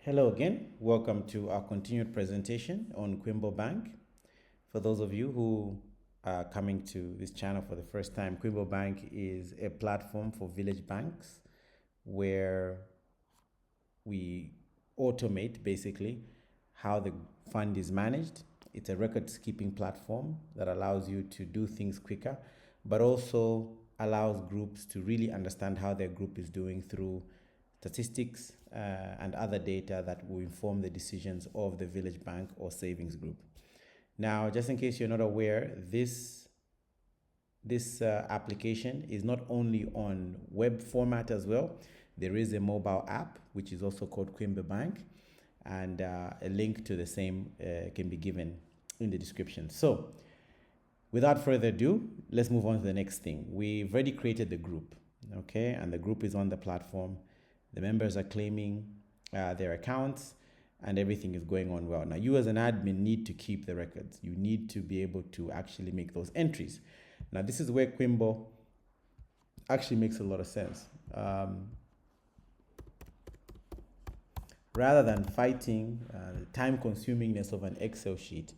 Hello again. Welcome to our continued presentation on Kwimbo Bank. For those of you who are coming to this channel for the first time, Kwimbo Bank is a platform for village banks where we automate basically how the fund is managed. It's a record-keeping platform that allows you to do things quicker, but also allows groups to really understand how their group is doing through statistics and other data that will inform the decisions of the village bank or savings group. Now, just in case you're not aware, this application is not only on web format as well. There is a mobile app, which is also called Kwimbo Bank, and a link to the same can be given in the description. So, without further ado, let's move on to the next thing. We've already created the group, okay? And the group is on the platform. The members are claiming their accounts and everything is going on well. Now, you as an admin need to keep the records. You need to be able to actually make those entries. Now, this is where Kwimbo actually makes a lot of sense. Rather than fighting the time-consumingness of an Excel sheet,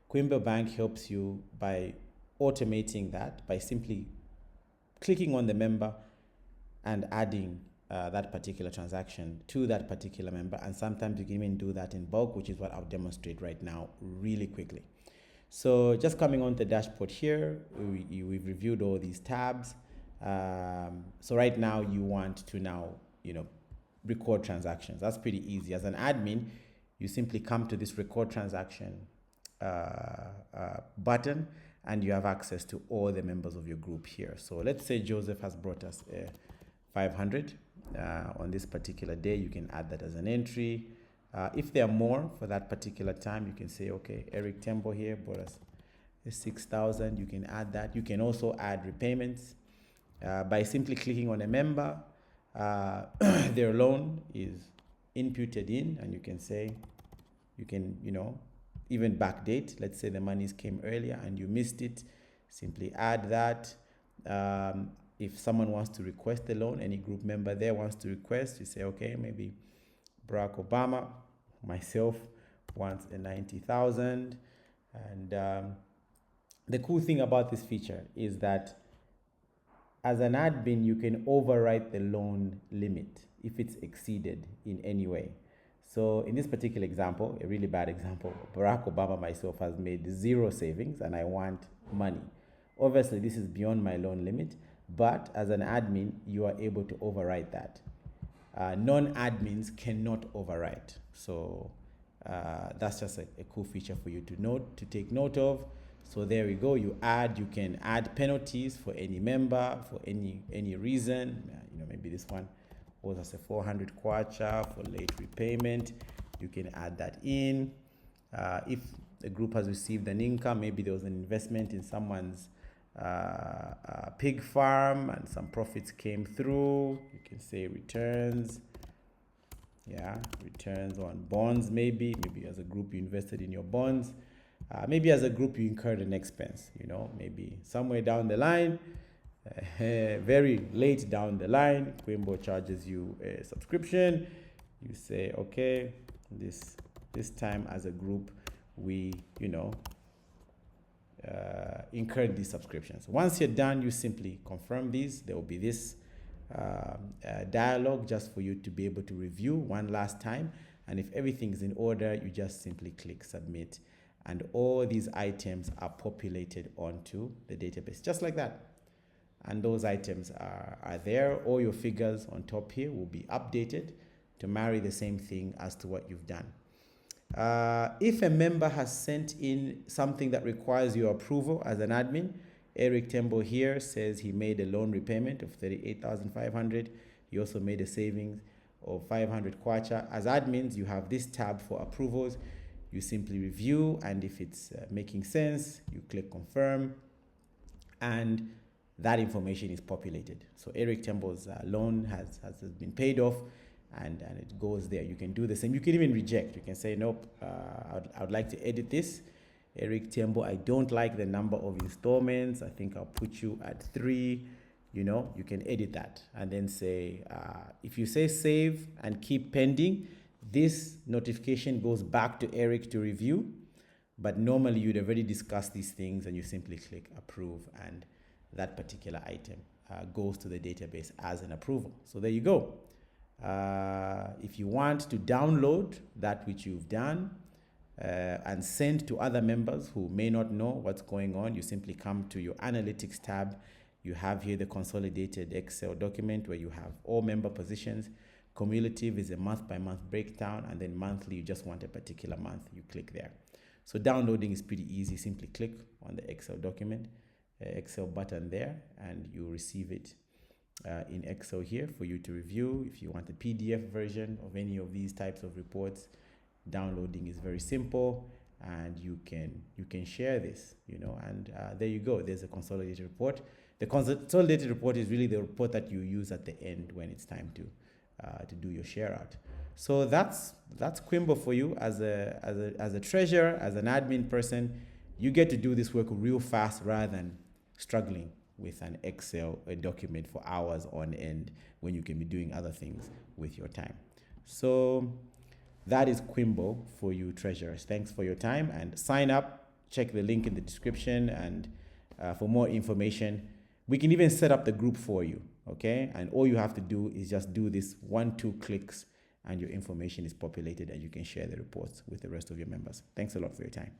Kwimbo Bank helps you by automating that by simply clicking on the member and adding that particular transaction to that particular member. And sometimes you can even do that in bulk, which is what I'll demonstrate right now really quickly. So just coming on the dashboard here, we've reviewed all these tabs. So right now you want to record transactions. That's pretty easy. As an admin, you simply come to this record transaction button and you have access to all the members of your group here. So let's say Joseph has brought us 500 on this particular day. You can add that as an entry. If there are more for that particular time, you can say, okay, Eric Tembo here brought us 6,000. You can add that. You can also add repayments by simply clicking on a member. Their loan is inputted in, and you can say, even backdate. Let's say the monies came earlier and you missed it. Simply add that. If someone wants to request the loan, any group member there wants to request, you say, okay, maybe Barack Obama, myself, wants a 90,000. And the cool thing about this feature is that as an admin, you can overwrite the loan limit if it's exceeded in any way. So in this particular example, a really bad example, Barack Obama myself has made 0 savings and I want money. Obviously, this is beyond my loan limit, but as an admin, you are able to overwrite that. Non-admins cannot overwrite. So that's just a cool feature for you to take note of. So there we go. You can add penalties for any member for any reason. Maybe this one owes us a 400 kwacha for late repayment. You can add that in. If the group has received an income, maybe there was an investment in someone's pig farm and some profits came through, you can say returns. Returns on bonds. Maybe as a group you invested in your bonds. Maybe as a group you incurred an expense, maybe somewhere down the line, very late down the line, Kwimbo charges you a subscription. You say, okay, this time as a group we incurred these subscriptions. Once you're done, you simply confirm these. There will be this dialogue just for you to be able to review one last time. And if everything is in order, you just simply click submit. And all these items are populated onto the database, just like that. And those items are there. All your figures on top here will be updated to marry the same thing as to what you've done. If a member has sent in something that requires your approval as an admin, Eric Tembo here says he made a loan repayment of 38,500. He also made a savings of 500 kwacha. As admins, you have this tab for approvals. You simply review, and if it's making sense, you click confirm, and that information is populated. So Eric Tembo's loan has been paid off, and it goes there. You can do the same. You can even reject. You can say, nope, I would like to edit this. Eric Tembo, I don't like the number of installments. I think I'll put you at 3. You can edit that and then say, if you say save and keep pending, This notification goes back to Eric to review, but normally you'd already discussed these things and you simply click approve, and that particular item goes to the database as an approval. So there you go. If you want to download that which you've done and send to other members who may not know what's going on, you simply come to your analytics tab. You have here the consolidated Excel document where you have all member positions. Cumulative is a month by month breakdown, and then monthly, you just want a particular month, you click there. So downloading is pretty easy. Simply click on the Excel document, Excel button there, and you receive it in Excel here for you to review. If you want a PDF version of any of these types of reports, downloading is very simple, and you can share this, and there you go. There's a consolidated report. The consolidated report is really the report that you use at the end when it's time to do your share out. So that's Kwimbo for you as a treasurer, as an admin person. You get to do this work real fast rather than struggling with an Excel document for hours on end when you can be doing other things with your time. So that is Kwimbo for you treasurers. Thanks for your time, and sign up. Check the link in the description and for more information. We can even set up the group for you, okay? And all you have to do is just do this 1-2 clicks, and your information is populated and you can share the reports with the rest of your members. Thanks a lot for your time.